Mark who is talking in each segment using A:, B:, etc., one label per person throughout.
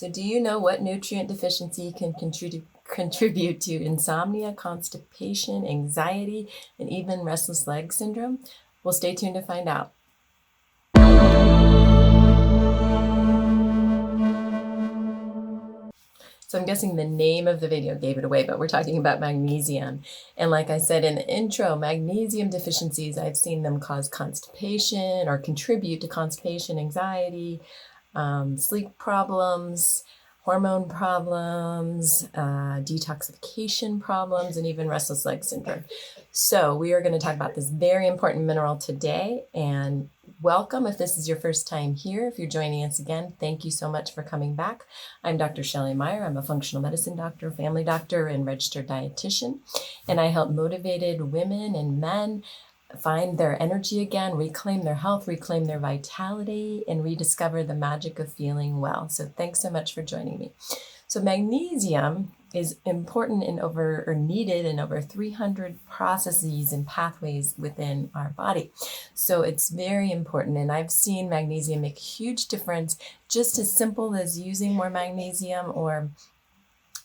A: So do you know what nutrient deficiency can contribute to insomnia, constipation, anxiety, and even restless leg syndrome? Well, stay tuned to find out. So I'm guessing the name of the video gave it away, but we're talking about magnesium. And like I said in the intro, magnesium deficiencies, I've seen them cause constipation or contribute to constipation, anxiety, sleep problems, hormone problems, detoxification problems, and even restless leg syndrome. So we are going to talk about this very important mineral today, and welcome if this is your first time here. If you're joining us again, thank you so much for coming back. I'm Dr. Shelley Meyer. I'm a functional medicine doctor, family doctor, and registered dietitian, and I help motivated women and men find their energy again, reclaim their health, reclaim their vitality, and rediscover the magic of feeling well. So thanks so much for joining me. So magnesium is important needed in over 300 processes and pathways within our body. So it's very important. And I've seen magnesium make a huge difference, just as simple as using more magnesium or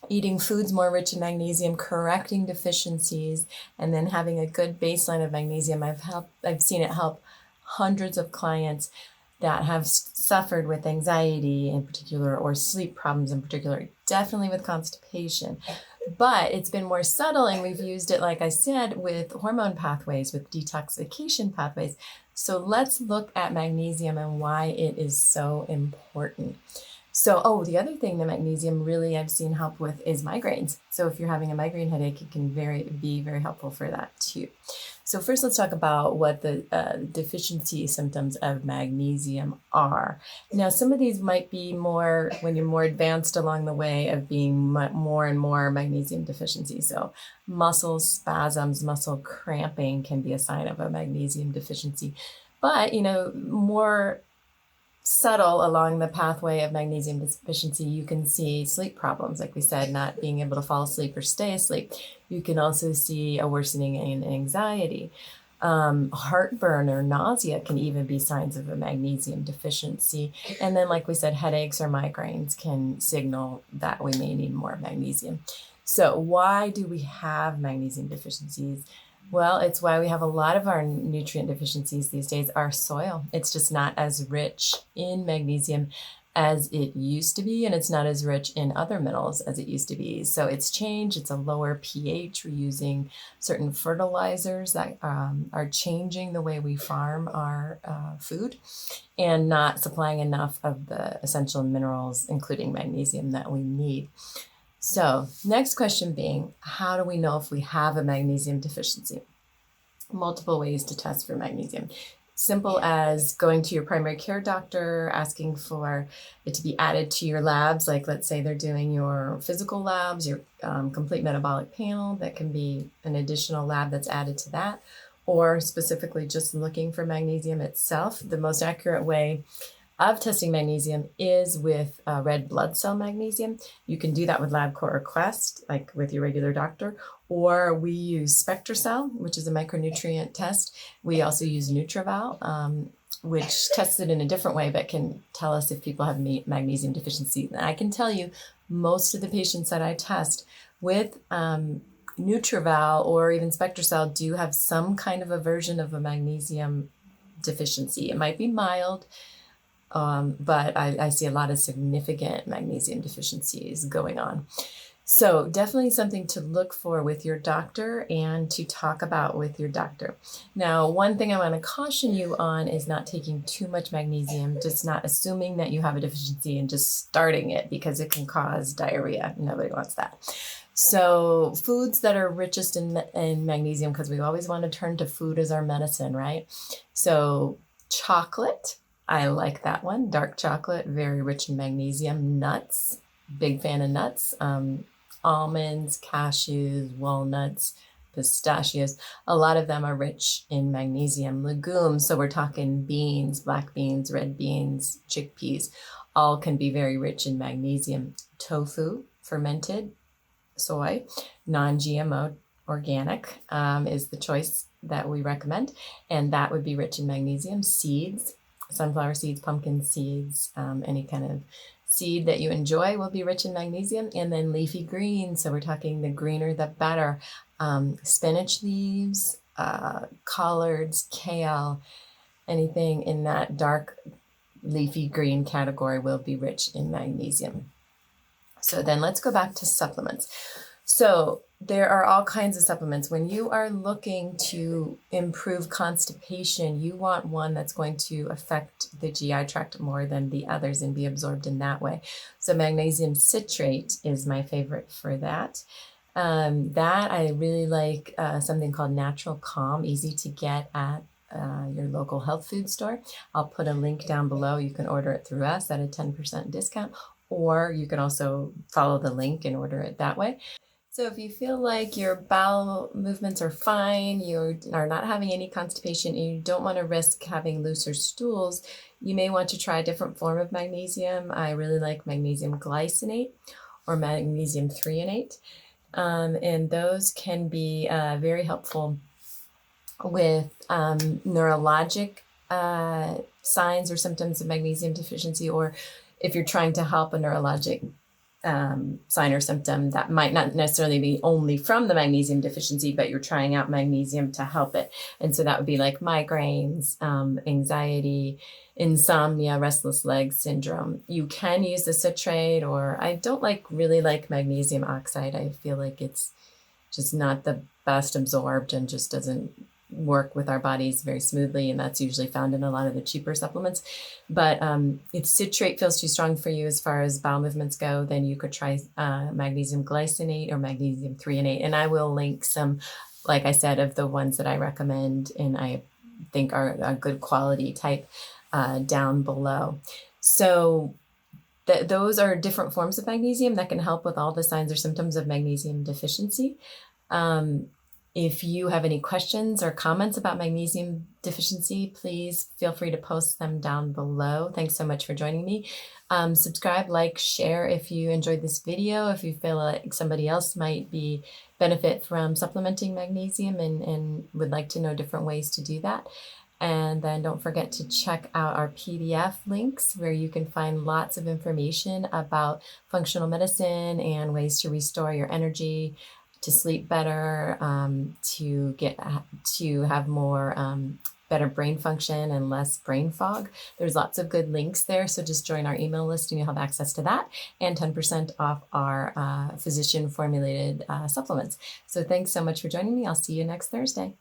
A: eating foods more rich in magnesium, correcting deficiencies, and then having a good baseline of magnesium. I've seen it help hundreds of clients that have suffered with anxiety in particular, or sleep problems in particular, definitely with constipation. But it's been more subtle, and we've used it, like I said, with hormone pathways, with detoxification pathways. So let's look at magnesium and why it is so important. So, the other thing that magnesium really I've seen help with is migraines. So if you're having a migraine headache, it can be very helpful for that too. So first, let's talk about what the deficiency symptoms of magnesium are. Now, some of these might be more when you're more advanced along the way of being more and more magnesium deficiency. So muscle spasms, muscle cramping can be a sign of a magnesium deficiency. But, more subtle along the pathway of magnesium deficiency, you can see sleep problems, like we said, not being able to fall asleep or stay asleep. You can also see a worsening in anxiety. Heartburn or nausea can even be signs of a magnesium deficiency. And then, like we said, headaches or migraines can signal that we may need more magnesium. So why do we have magnesium deficiencies? Well, it's why we have a lot of our nutrient deficiencies these days. Our soil, it's just not as rich in magnesium as it used to be, and it's not as rich in other minerals as it used to be. So it's changed. It's a lower pH. We're using certain fertilizers that are changing the way we farm our food and not supplying enough of the essential minerals, including magnesium, that we need. So next question being, how do we know if we have a magnesium deficiency? Multiple ways to test for magnesium. Simple as going to your primary care doctor, asking for it to be added to your labs. Like, let's say they're doing your physical labs, your complete metabolic panel, that can be an additional lab that's added to that. Or specifically just looking for magnesium itself. The most accurate way of testing magnesium is with red blood cell magnesium. You can do that with LabCorp or Quest, like with your regular doctor, or we use SpectraCell, which is a micronutrient test. We also use NutriVal, which tests it in a different way, but can tell us if people have magnesium deficiency. And I can tell you, most of the patients that I test with NutriVal or even SpectraCell do have some kind of a version of a magnesium deficiency. It might be mild, but I see a lot of significant magnesium deficiencies going on. So definitely something to look for with your doctor and to talk about with your doctor. Now, one thing I want to caution you on is not taking too much magnesium, just not assuming that you have a deficiency and just starting it, because it can cause diarrhea. Nobody wants that. So foods that are richest in magnesium, because we always want to turn to food as our medicine, right? So chocolate, I like that one. Dark chocolate, very rich in magnesium. Nuts, big fan of nuts. Almonds, cashews, walnuts, pistachios. A lot of them are rich in magnesium. Legumes, so we're talking beans, black beans, red beans, chickpeas, all can be very rich in magnesium. Tofu, fermented, soy, non-GMO, organic is the choice that we recommend, and that would be rich in magnesium. Seeds, sunflower seeds, pumpkin seeds, any kind of seed that you enjoy will be rich in magnesium, and then leafy greens. So we're talking the greener the better. Spinach leaves, collards, kale, anything in that dark leafy green category will be rich in magnesium. So then let's go back to supplements. So there are all kinds of supplements. When you are looking to improve constipation, you want one that's going to affect the GI tract more than the others and be absorbed in that way. So magnesium citrate is my favorite for that. That I really like something called Natural Calm, easy to get at your local health food store. I'll put a link down below. You can order it through us at a 10% discount, or you can also follow the link and order it that way. So if you feel like your bowel movements are fine, you are not having any constipation, and you don't want to risk having looser stools, you may want to try a different form of magnesium. I really like magnesium glycinate or magnesium threonate. And those can be very helpful with neurologic signs or symptoms of magnesium deficiency, or if you're trying to help a neurologic sign or symptom that might not necessarily be only from the magnesium deficiency, but you're trying out magnesium to help it. And so that would be like migraines, anxiety, insomnia, restless leg syndrome. You can use the citrate, or I don't really like magnesium oxide. I feel like it's just not the best absorbed and just doesn't work with our bodies very smoothly, and that's usually found in a lot of the cheaper supplements. But if citrate feels too strong for you as far as bowel movements go, then you could try magnesium glycinate or magnesium threonate. And I will link some, like I said, of the ones that I recommend and I think are a good quality type down below. So those are different forms of magnesium that can help with all the signs or symptoms of magnesium deficiency. If you have any questions or comments about magnesium deficiency, please feel free to post them down below. Thanks so much for joining me. Subscribe, like, share if you enjoyed this video, if you feel like somebody else might benefit from supplementing magnesium and would like to know different ways to do that. And then don't forget to check out our PDF links, where you can find lots of information about functional medicine and ways to restore your energy, to sleep better, to have more better brain function and less brain fog. There's lots of good links there, so just join our email list and you'll have access to that, and 10% off our physician formulated supplements. So thanks so much for joining me. I'll see you next Thursday.